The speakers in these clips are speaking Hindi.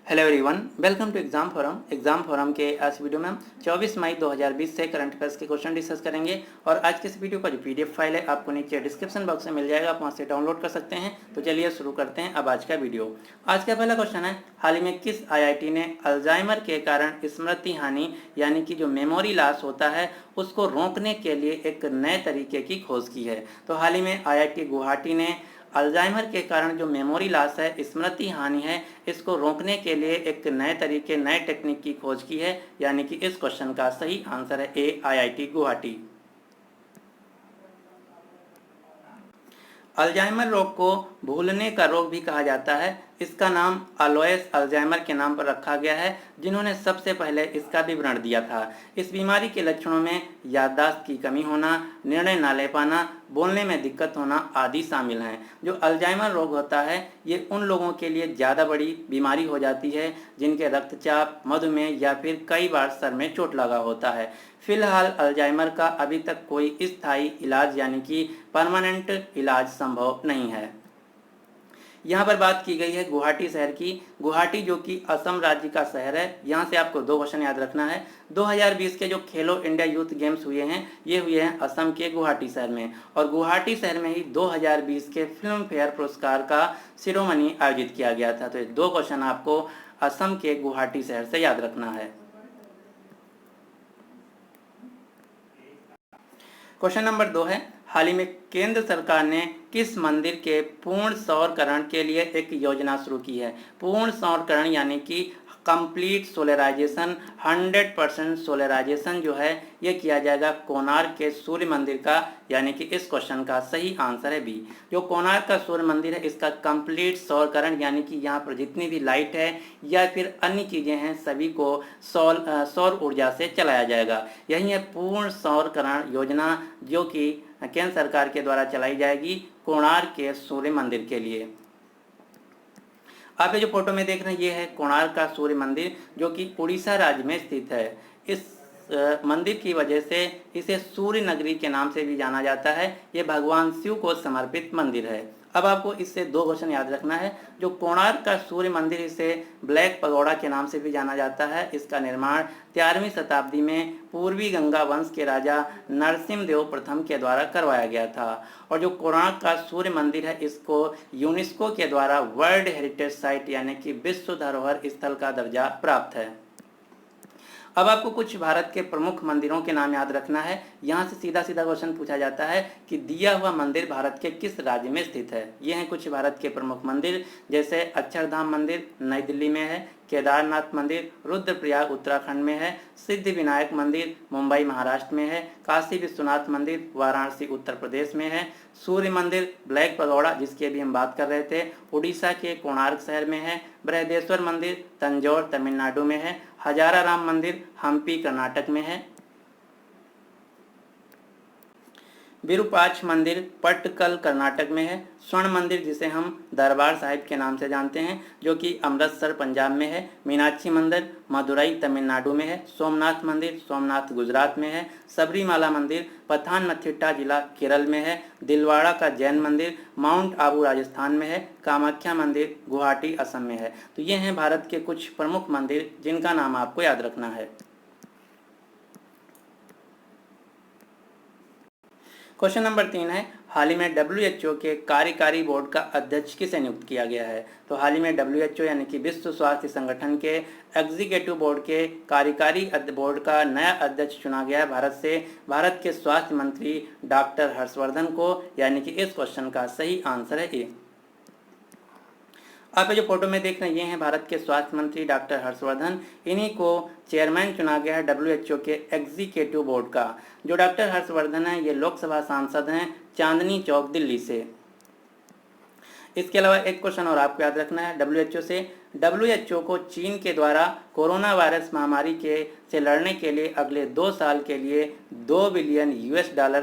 Hello everyone, welcome to exam forum के आज वीडियो में हम 24 मई 2020 से करंट अफेयर्स के क्वेश्चन डिस्कस करेंगे। और आज के इस वीडियो का जो पीडीएफ फाइल है आपको नीचे डिस्क्रिप्शन बॉक्स में मिल जाएगा, आप वहां से डाउनलोड कर सकते हैं। तो चलिए शुरू करते हैं अब आज का वीडियो। आज का पहला क्वेश्चन है, हाल ही में किस आईआईटी ने अल्जाइमर के कारण स्मृति हानि यानी कि जो मेमोरी लॉस होता है उसको रोकने के लिए एक नए तरीके की खोज की है। तो हाल ही में आईआईटी गुवाहाटी ने अल्जाइमर के कारण जो मेमोरी लॉस है, स्मृति हानि है, इसको रोकने के लिए एक नए तरीके नए टेक्निक की खोज की है, यानी कि इस क्वेश्चन का सही आंसर है ए, आईआईटी गुवाहाटी। अल्जाइमर रोग को भूलने का रोग भी कहा जाता है। इसका नाम अलोयस अल्जाइमर के नाम पर रखा गया है, जिन्होंने सबसे पहले इसका विवरण दिया था। इस बीमारी के लक्षणों में याददाश्त की कमी होना, निर्णय न ले पाना, बोलने में दिक्कत होना आदि शामिल हैं। जो अल्जाइमर रोग होता है ये उन लोगों के लिए ज़्यादा बड़ी बीमारी हो जाती है जिनके रक्तचाप, मधुमेह या फिर कई बार सर में चोट लगा होता है। फिलहाल अल्जाइमर का अभी तक कोई स्थायी इलाज यानी कि परमानेंट इलाज संभव नहीं है। यहाँ पर बात की गई है गुवाहाटी शहर की। गुवाहाटी जो कि असम राज्य का शहर है, यहाँ से आपको दो क्वेश्चन याद रखना है। 2020 के जो खेलो इंडिया यूथ गेम्स हुए हैं ये हुए हैं असम के गुवाहाटी शहर में, और गुवाहाटी शहर में ही 2020 के फिल्म फेयर पुरस्कार का सेरेमनी आयोजित किया गया था। तो ये दो क्वेश्चन आपको असम के गुवाहाटी शहर से याद रखना है। क्वेश्चन नंबर 2 है, हाल ही में केंद्र सरकार ने किस मंदिर के पूर्ण सौरकरण के लिए एक योजना शुरू की है। पूर्ण सौरकरण यानी कि कंप्लीट सोलराइजेशन, 100% सोलराइजेशन जो है ये किया जाएगा कोणार्क के सूर्य मंदिर का, यानी कि इस क्वेश्चन का सही आंसर है बी। जो कोणार्क का सूर्य मंदिर है इसका कंप्लीट सौरकरण यानी कि यहाँ पर जितनी भी लाइट है या फिर अन्य चीज़ें हैं सभी को सौर ऊर्जा से चलाया जाएगा। यही है पूर्ण सौरकरण योजना जो कि केंद्र सरकार के द्वारा चलाई जाएगी कोणार्क के सूर्य मंदिर के लिए। आप ये जो फोटो में देख रहे हैं ये है कोणार्क का सूर्य मंदिर जो कि उड़ीसा राज्य में स्थित है। इस मंदिर की वजह से इसे सूर्य नगरी के नाम से भी जाना जाता है। ये भगवान शिव को समर्पित मंदिर है। अब आपको इससे दो क्वेश्चन याद रखना है। जो कोणार्क का सूर्य मंदिर इसे ब्लैक पगोड़ा के नाम से भी जाना जाता है। इसका निर्माण 13वीं शताब्दी में पूर्वी गंगा वंश के राजा नरसिम्हदेव प्रथम के द्वारा करवाया गया था। और जो कोणार्क का सूर्य मंदिर है इसको यूनेस्को के द्वारा वर्ल्ड हेरिटेज साइट यानी कि विश्व धरोहर स्थल का दर्जा प्राप्त है। अब आपको कुछ भारत के प्रमुख मंदिरों के नाम याद रखना है। यहाँ से सीधा सीधा क्वेश्चन पूछा जाता है कि दिया हुआ मंदिर भारत के किस राज्य में स्थित है। ये हैं कुछ भारत के प्रमुख मंदिर, जैसे अक्षरधाम मंदिर नई दिल्ली में है, केदारनाथ मंदिर रुद्रप्रयाग उत्तराखंड में है, सिद्धि विनायक मंदिर मुंबई महाराष्ट्र में है, काशी विश्वनाथ मंदिर वाराणसी उत्तर प्रदेश में है, सूर्य मंदिर ब्लैक पगोड़ा जिसकी अभी हम बात कर रहे थे उड़ीसा के कोणार्क शहर में है, बृहदेश्वर मंदिर तंजौर तमिलनाडु में है, हजारा राम मंदिर हम्पी कर्नाटक में है, विरूपाक्ष मंदिर पट्टकल कर्नाटक में है, स्वर्ण मंदिर जिसे हम दरबार साहिब के नाम से जानते हैं जो कि अमृतसर पंजाब में है, मीनाक्षी मंदिर मदुरई तमिलनाडु में है, सोमनाथ मंदिर सोमनाथ गुजरात में है, सबरीमाला मंदिर पथानमथिट्टा जिला केरल में है, दिलवाड़ा का जैन मंदिर माउंट आबू राजस्थान में है, कामाख्या मंदिर गुवाहाटी असम में है। तो ये हैं भारत के कुछ प्रमुख मंदिर जिनका नाम आपको याद रखना है। क्वेश्चन नंबर 3 है, हाल ही में WHO के कार्यकारी बोर्ड का अध्यक्ष किसे नियुक्त किया गया है। तो हाल ही में WHO यानी कि विश्व स्वास्थ्य संगठन के एग्जीक्यूटिव बोर्ड के कार्यकारी बोर्ड का नया अध्यक्ष चुना गया है भारत से, भारत के स्वास्थ्य मंत्री डॉक्टर हर्षवर्धन को, यानी कि इस क्वेश्चन का सही आंसर है ए। आप जो फोटो में देख रहे हैं ये हैं भारत के स्वास्थ्य मंत्री डॉक्टर हर्षवर्धन। इन्हीं को चेयरमैन चुना गया है WHO के एग्जीक्यूटिव बोर्ड का। जो डॉक्टर हर्षवर्धन है ये लोकसभा सांसद हैं चांदनी चौक दिल्ली से। इसके अलावा एक क्वेश्चन और आपको याद रखना है WHO से। WHO को चीन के द्वारा कोरोना वायरस महामारी से लड़ने के लिए अगले 2 साल के लिए $2 बिलियन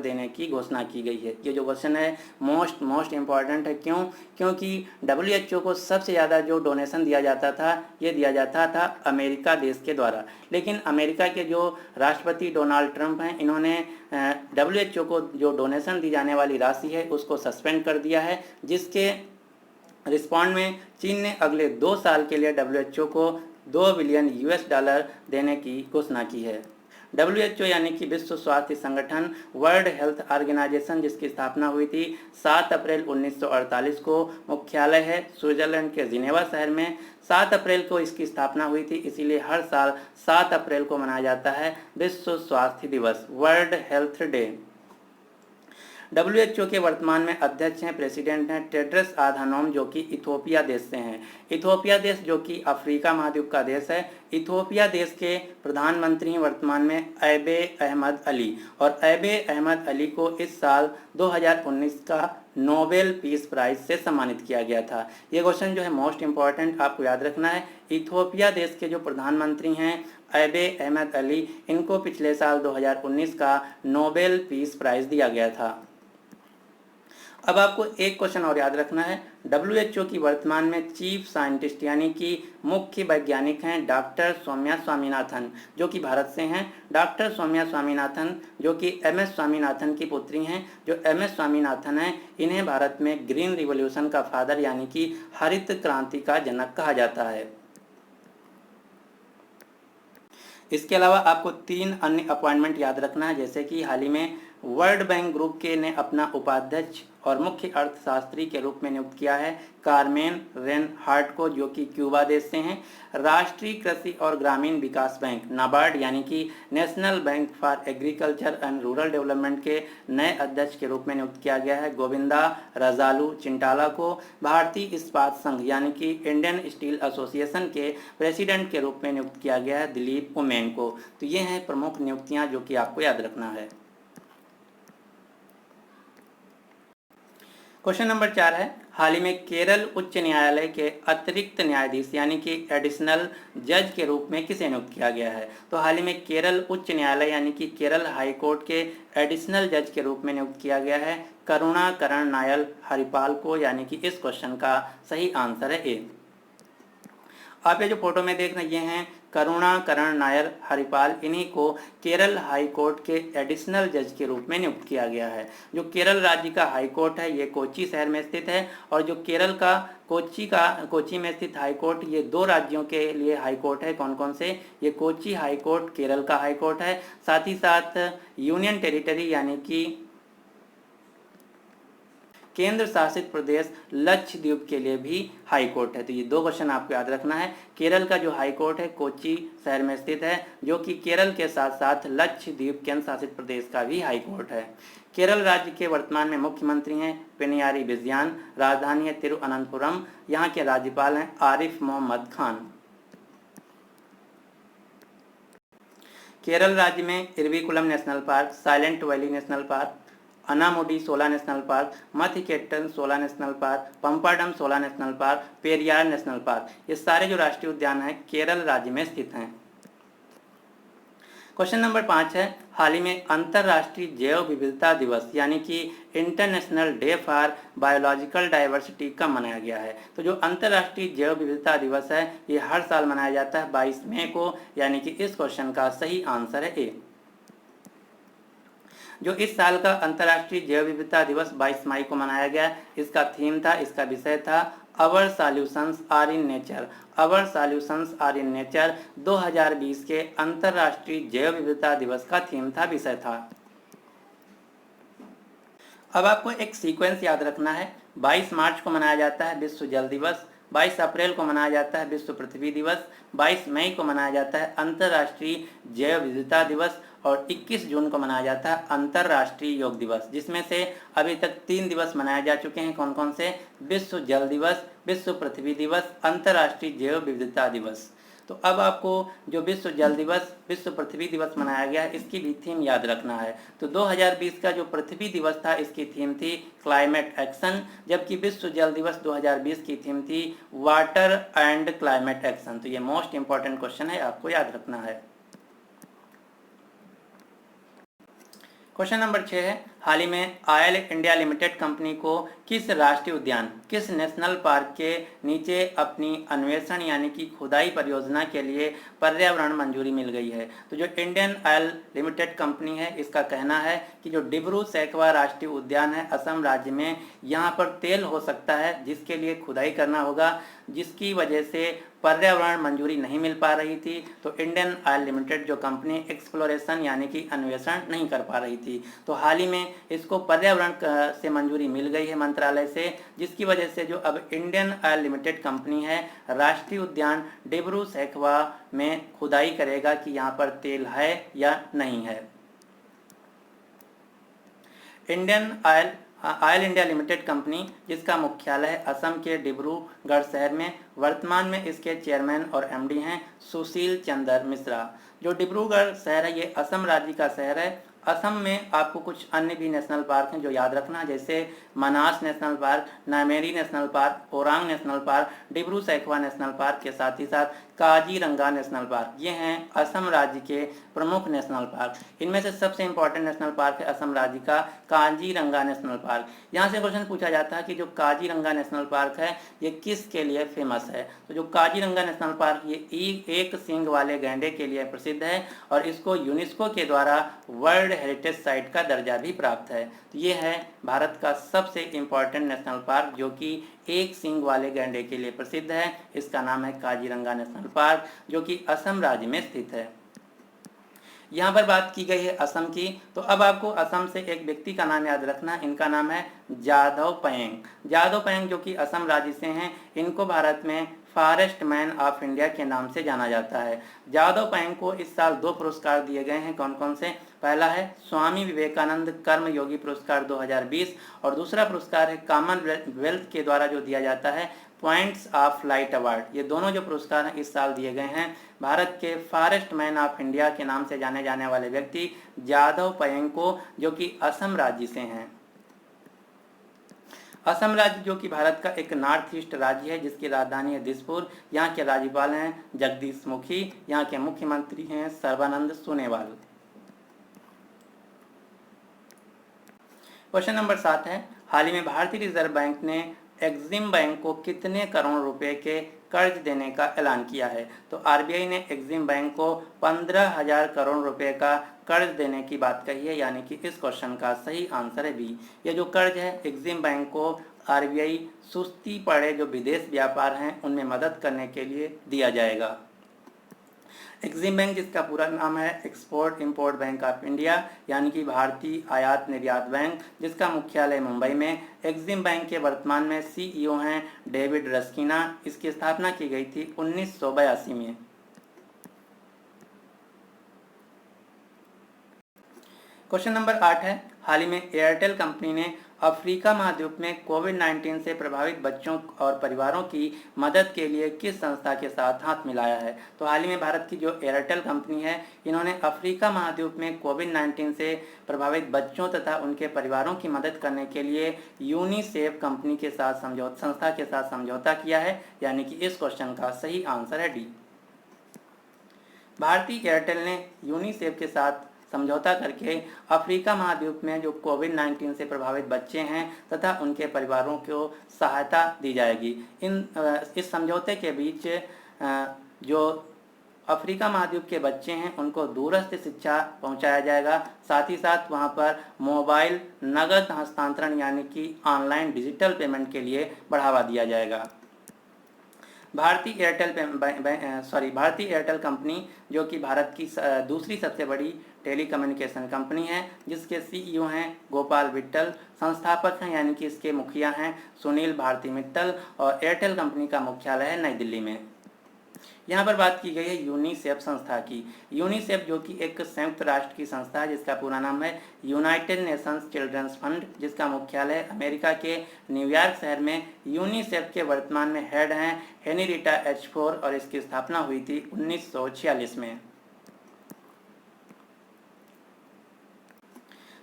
देने की घोषणा की गई है। ये जो क्वेश्चन है मोस्ट इम्पॉर्टेंट है। क्यों? क्योंकि WHO को सबसे ज़्यादा जो डोनेशन दिया जाता था ये दिया जाता था अमेरिका देश के द्वारा, लेकिन अमेरिका के जो राष्ट्रपति डोनाल्ड ट्रंप हैं इन्होंने WHO को जो डोनेशन दी जाने वाली राशि है उसको सस्पेंड कर दिया है, जिसके रिस्पॉन्ड में चीन ने अगले 2 साल के लिए WHO को $2 बिलियन देने की घोषणा की है। WHO यानी कि विश्व स्वास्थ्य संगठन, वर्ल्ड हेल्थ ऑर्गेनाइजेशन, जिसकी स्थापना हुई थी 7 अप्रैल 1948 को, मुख्यालय है स्विट्जरलैंड के जिनेवा शहर में। 7 अप्रैल को इसकी स्थापना हुई थी, इसीलिए हर साल 7 अप्रैल को मनाया जाता है विश्व स्वास्थ्य दिवस, वर्ल्ड हेल्थ डे। WHO के वर्तमान में अध्यक्ष हैं, प्रेसिडेंट हैं टेड्रस आधानोम, जो कि इथोपिया देश से हैं। इथोपिया देश जो कि अफ्रीका महाद्वीप का देश है। इथोपिया देश के प्रधानमंत्री वर्तमान में अबे अहमद अली, और अबे अहमद अली को इस साल 2019 का नोबेल पीस प्राइज से सम्मानित किया गया था। ये क्वेश्चन जो है मोस्ट इम्पॉर्टेंट, आपको याद रखना है। इथोपिया देश के जो प्रधानमंत्री हैं अबे अहमद अली, इनको पिछले साल 2019 का नोबेल पीस प्राइज दिया गया था। अब आपको एक क्वेश्चन और याद रखना है। WHO की वर्तमान में चीफ साइंटिस्ट यानी कि मुख्य वैज्ञानिक हैं डॉक्टर सौम्या स्वामीनाथन, जो कि भारत से हैं। डॉक्टर सौम्या स्वामीनाथन जो कि MS स्वामीनाथन की पुत्री हैं। जो MS स्वामीनाथन हैं, इन्हें भारत में ग्रीन रिवॉल्यूशन का फादर यानी कि हरित क्रांति का जनक कहा जाता है। इसके अलावा आपको 3 अन्य अपॉइंटमेंट याद रखना है, जैसे कि हाल ही में वर्ल्ड बैंक ग्रुप के ने अपना उपाध्यक्ष और मुख्य अर्थशास्त्री के रूप में नियुक्त किया है कार्मेन रेनहार्ट को, जो कि क्यूबा देश से हैं। राष्ट्रीय कृषि और ग्रामीण विकास बैंक नाबार्ड यानी कि national bank for agriculture and rural development के नए अध्यक्ष के रूप में नियुक्त किया गया है गोविंदा रजालू चिंटाला को। भारतीय इस्पात संघ यानी कि इंडियन स्टील एसोसिएशन के प्रेसिडेंट के रूप में नियुक्त किया गया है दिलीप उमेन को। तो ये हैं प्रमुख नियुक्तियां जो कि आपको याद रखना है। क्वेश्चन नंबर 4 है, हाल ही में केरल उच्च न्यायालय के अतिरिक्त न्यायाधीश यानी कि एडिशनल जज के रूप में किसे नियुक्त किया गया है? तो हाल ही में केरल उच्च न्यायालय यानी कि केरल हाई कोर्ट के एडिशनल जज के रूप में नियुक्त किया गया है करुणाकरण नायर हरिपाल को, यानी कि इस क्वेश्चन का सही आंसर है ए। आप ये जो फोटो में देख रहे हैं करुणाकरण नायर हरिपाल, इन्हीं को केरल हाई कोर्ट के एडिशनल जज के रूप में नियुक्त किया गया है। जो केरल राज्य का हाई कोर्ट है ये कोच्चि शहर में स्थित है, और जो केरल का कोच्चि में स्थित हाई कोर्ट, ये 2 राज्यों के लिए हाई कोर्ट है। कौन कौन से? ये कोच्चि हाई कोर्ट केरल का हाई कोर्ट है, साथ ही साथ यूनियन टेरिटरी यानी कि केंद्र शासित प्रदेश लक्षद्वीप के लिए भी हाई कोर्ट है। तो ये 2 क्वेश्चन आपको याद रखना है। केरल का जो हाई कोर्ट है कोच्चि शहर में स्थित है, जो कि केरल के साथ साथ लक्षद्वीप केंद्र शासित प्रदेश का भी हाई कोर्ट है। केरल राज्य के वर्तमान में मुख्यमंत्री हैं पिनियारी विजयन, राजधानी है तिरुअनंतपुरम, यहाँ के राज्यपाल हैं आरिफ मोहम्मद खान। केरल राज्य में Eravikulam national park, silent valley national park, Anamudi 16 national park, Mathikettan 16 national park, Pampadum 16 national park, Periyar national park, ये सारे जो राष्ट्रीय उद्यान हैं केरल राज्य में स्थित हैं। क्वेश्चन नंबर 5 है, हाल ही में अंतर्राष्ट्रीय जैव विविधता दिवस यानी कि international day for biological diversity कब मनाया गया है? तो जो अंतर्राष्ट्रीय जैव विविधता दिवस है ये हर साल मनाया जाता है 22 मई को, यानी कि इस क्वेश्चन का सही आंसर है ए। जो इस साल का अंतर्राष्ट्रीय जैव विविधता दिवस 22 मई को मनाया गया, इसका थीम था, इसका विषय था our solutions are in nature. Our solutions are in nature 2020 के अंतर्राष्ट्रीय जैव विविधता दिवस का थीम था, विषय था। अब आपको एक सीक्वेंस याद रखना है। 22 मार्च को मनाया जाता है विश्व जल दिवस, 22 अप्रैल को मनाया जाता है विश्व पृथ्वी दिवस, 22 मई को मनाया जाता है अंतर्राष्ट्रीय जैव विविधता दिवस, और 21 जून को मनाया जाता है अंतर्राष्ट्रीय योग दिवस, जिसमें से अभी तक 3 दिवस मनाए जा चुके हैं। कौन कौन से? विश्व जल दिवस, विश्व पृथ्वी दिवस, अंतर्राष्ट्रीय जैव विविधता दिवस। तो अब आपको जो विश्व जल दिवस, विश्व पृथ्वी दिवस मनाया गया है, इसकी भी थीम याद रखना है। तो 2020 का जो पृथ्वी दिवस था इसकी थीम थी क्लाइमेट एक्शन, जबकि विश्व जल दिवस 2020 की थीम थी वाटर एंड क्लाइमेट एक्शन। तो ये मोस्ट इंपॉर्टेंट क्वेश्चन है, आपको याद रखना है। क्वेश्चन नंबर 6 है, हाल ही में ऑयल इंडिया लिमिटेड कंपनी को किस राष्ट्रीय उद्यान, किस नेशनल पार्क के नीचे अपनी अन्वेषण यानी कि खुदाई परियोजना के लिए पर्यावरण मंजूरी मिल गई है? तो जो इंडियन ऑयल लिमिटेड कंपनी है, इसका कहना है कि जो डिब्रू सैखवा राष्ट्रीय उद्यान है असम राज्य में, यहाँ पर तेल हो सकता है जिसके लिए खुदाई करना होगा, जिसकी वजह से पर्यावरण मंजूरी नहीं मिल पा रही थी। तो इंडियन ऑयल लिमिटेड जो कंपनी एक्सप्लोरेशन यानी कि अन्वेषण नहीं कर पा रही थी, तो हाल ही में इसको पर्यावरण से मंजूरी मिल गई है मंत्रालय से, जिसकी वजह से जो अब इंडियन ऑयल लिमिटेड कंपनी है राष्ट्रीय उद्यान डिब्रू सैखवा में खुदाई करेगा कि यहाँ पर तेल है या नहीं है। Indian oil India limited company, जिसका मुख्यालय असम के डिब्रूगढ़ शहर में, वर्तमान में इसके चेयरमैन और एमडी हैं सुशील चंद्र मिश्रा। जो डिब्रूगढ़ शहर है ये असम राज्य का शहर है। असम में आपको कुछ अन्य भी नेशनल पार्क हैं जो याद रखना, जैसे Manas national park, Nameri national park, Orang national park, Dibru Saikhowa national park के साथ ही साथ काजीरंगा नेशनल पार्क। ये हैं असम राज्य के प्रमुख नेशनल पार्क। इनमें से सबसे इंपॉर्टेंट नेशनल पार्क है असम राज्य का काजीरंगा नेशनल पार्क। यहाँ से क्वेश्चन पूछा जाता है कि जो काजीरंगा नेशनल पार्क है ये किसके लिए फेमस है? तो जो काजीरंगा नेशनल पार्क ये एक सींग वाले गैंडे के लिए प्रसिद्ध है और इसको यूनेस्को के द्वारा वर्ल्ड हेरिटेज साइट का दर्जा भी प्राप्त है। तो ये है भारत का सबसे इम्पॉर्टेंट नेशनल पार्क जो कि एक सींग वाले गैंडे के लिए प्रसिद्ध है। इसका नाम है काजीरंगा नेशनल पार्क, जो कि असम राज्य में स्थित है। यहाँ पर बात की गई है असम की, तो अब आपको असम से एक व्यक्ति का नाम याद रखना। इनका नाम है जादव पयेंग। जादव पयेंग जो कि असम राज्य से हैं, इनको भारत में फॉरेस्ट मैन ऑफ इंडिया के नाम से जाना जाता है। जादव पयेंग को इस साल 2 पुरस्कार दिए गए हैं। कौन कौन से? पहला है स्वामी विवेकानंद कर्मयोगी पुरस्कार 2020 और दूसरा पुरस्कार है कॉमनवेल्थ के द्वारा जो दिया जाता है पॉइंट्स ऑफ लाइट अवार्ड। ये दोनों जो पुरस्कार हैं इस साल दिए गए हैं भारत के फॉरेस्ट मैन ऑफ इंडिया के नाम से जाने जाने वाले व्यक्ति जादव पयेंग को, जो कि असम राज्य से हैं। असम राज्य जो कि भारत का एक नॉर्थ ईस्ट राज्य है, जिसकी राजधानी है दिसपुर। यहाँ के राज्यपाल हैं जगदीश मुखी। यहाँ के मुख्यमंत्री हैं सर्बानंद सोनोवाल। क्वेश्चन नंबर 7 है, हाल ही में भारतीय रिजर्व बैंक ने एक्सिम बैंक को कितने करोड़ रुपए के कर्ज देने का ऐलान किया है? तो आरबीआई ने एक्सिम बैंक को 15,000 करोड़ रुपए का कर्ज देने की बात कही है, यानी कि इस क्वेश्चन का सही आंसर है बी। ये जो कर्ज है एक्सिम बैंक को आरबीआई सुस्ती पड़े जो विदेश व्यापार हैं उनमें मदद करने के लिए दिया जाएगा। एक्सिम बैंक, जिसका पूरा नाम है export import bank of India, यानी कि भारतीय आयात निर्यात बैंक, जिसका मुख्यालय मुंबई में। एक्सिम बैंक के वर्तमान में सीईओ हैं डेविड रस्किना। इसकी स्थापना की गई थी 1982 में। क्वेश्चन नंबर 8 है, हाल ही में एयरटेल कंपनी ने अफ्रीका महाद्वीप में कोविड-19 से प्रभावित बच्चों और परिवारों की मदद के लिए किस संस्था के साथ हाथ मिलाया है? तो हाल ही में भारत की जो एयरटेल कंपनी है, इन्होंने अफ्रीका महाद्वीप में कोविड-19 से प्रभावित बच्चों तथा उनके परिवारों की मदद करने के लिए यूनिसेफ कंपनी के साथ संस्था के साथ समझौता किया है, यानी कि इस क्वेश्चन का सही आंसर है डी। भारतीय एयरटेल ने यूनिसेफ के साथ समझौता करके अफ्रीका महाद्वीप में जो कोविड-19 से प्रभावित बच्चे हैं तथा उनके परिवारों को सहायता दी जाएगी। इस समझौते के बीच जो अफ्रीका महाद्वीप के बच्चे हैं उनको दूरस्थ शिक्षा पहुंचाया जाएगा, साथ ही साथ वहां पर मोबाइल नगद हस्तांतरण यानी कि ऑनलाइन डिजिटल पेमेंट के लिए बढ़ावा दिया जाएगा। भारतीय एयरटेल कंपनी जो कि भारत की दूसरी सबसे बड़ी टेलीकम्युनिकेशन कंपनी है, जिसके सीईओ हैं गोपाल विट्टल, संस्थापक हैं यानी कि इसके मुखिया हैं सुनील भारती मित्तल, और एयरटेल कंपनी का मुख्यालय है नई दिल्ली में। यहाँ पर बात की गई है यूनिसेफ संस्था की। यूनिसेफ जो कि एक संयुक्त राष्ट्र की संस्था है, जिसका पूरा नाम है यूनाइटेड नेशंस चिल्ड्रंस फंड, जिसका मुख्यालय अमेरिका के न्यूयॉर्क शहर में। यूनिसेफ के वर्तमान में हेड हैं हेनरिटा एच फोर और इसकी स्थापना हुई थी 1946 में।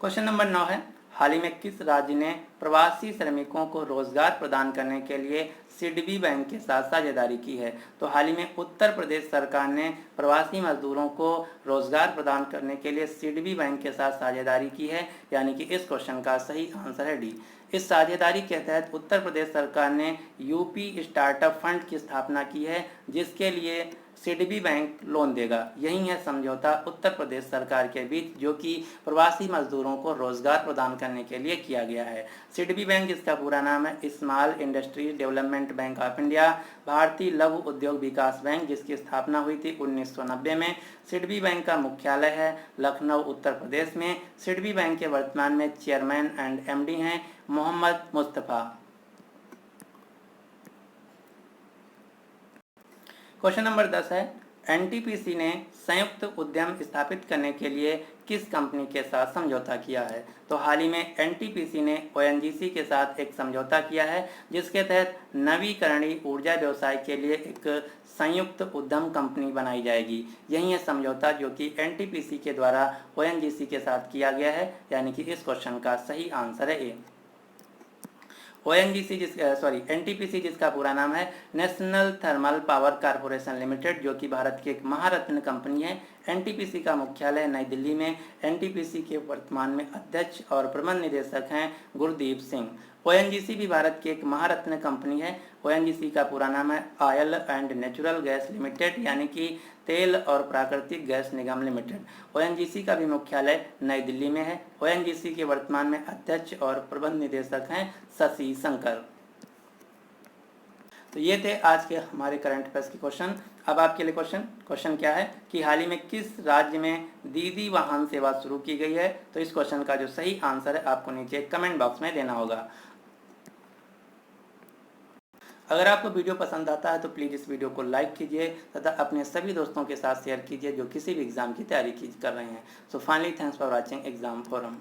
क्वेश्चन नंबर 9 है, हाल ही में किस राज्य ने प्रवासी श्रमिकों को रोजगार प्रदान करने के लिए सिडबी बैंक के साथ साझेदारी की है। तो हाल ही में उत्तर प्रदेश सरकार ने प्रवासी मजदूरों को रोजगार प्रदान करने के लिए सिडबी बैंक के साथ साझेदारी की है, यानी कि इस क्वेश्चन का सही आंसर है डी। इस साझेदारी के तहत उत्तर प्रदेश सरकार ने यूपी स्टार्टअप फंड की स्थापना की है, जिसके लिए सिडबी बैंक लोन देगा। यही है समझौता उत्तर प्रदेश सरकार के बीच, जो कि प्रवासी मजदूरों को रोजगार प्रदान करने के लिए किया गया है। सिडबी बैंक, जिसका पूरा नाम है small industries development bank of India, भारतीय लघु उद्योग विकास बैंक, जिसकी स्थापना हुई थी 1990 में। सिडबी बैंक का मुख्यालय है लखनऊ, उत्तर प्रदेश में। सिडबी बैंक के वर्तमान में चेयरमैन एंड एमडी हैं मोहम्मद मुस्तफ़ा। क्वेश्चन नंबर 10 है, एनटीपीसी ने संयुक्त उद्यम स्थापित करने के लिए किस कंपनी के साथ समझौता किया है? तो हाल ही में एनटीपीसी ने ओएनजीसी के साथ एक समझौता किया है, जिसके तहत नवीकरणीय ऊर्जा व्यवसाय के लिए एक संयुक्त उद्यम कंपनी बनाई जाएगी। यही है समझौता जो कि एनटीपीसी के द्वारा ओएनजीसी के साथ किया गया है, यानी कि इस क्वेश्चन का सही आंसर है ए। एनटीपीसी, जिसका पूरा नाम है national thermal power corporation limited, जो कि भारत की एक महारत्न कंपनी है। एनटीपीसी का मुख्यालय नई दिल्ली में। एनटीपीसी के वर्तमान में अध्यक्ष और प्रबंध निदेशक हैं गुरदीप सिंह। ओएनजीसी भी भारत की एक महारत्न कंपनी है। ओएनजीसी का पूरा नाम है oil and natural gas limited, यानी कि तेल और प्राकृतिक गैस निगम लिमिटेड। ओएनजीसी का भी मुख्यालय नई दिल्ली में है। ओएनजीसी के वर्तमान में अध्यक्ष और प्रबंध निदेशक हैं शशि शंकर। तो ये थे आज के हमारे करंट अफेयर्स के क्वेश्चन। अब आपके लिए क्वेश्चन क्या है कि हाल ही में किस राज्य में दीदी वाहन सेवा शुरू की गई है? तो इस क्वेश्चन का जो सही आंसर है आपको नीचे कमेंट बॉक्स में देना होगा। अगर आपको वीडियो पसंद आता है तो प्लीज़ इस वीडियो को लाइक कीजिए तथा अपने सभी दोस्तों के साथ शेयर कीजिए जो किसी भी एग्जाम की तैयारी कर रहे हैं। So finally thanks for watching exam forum.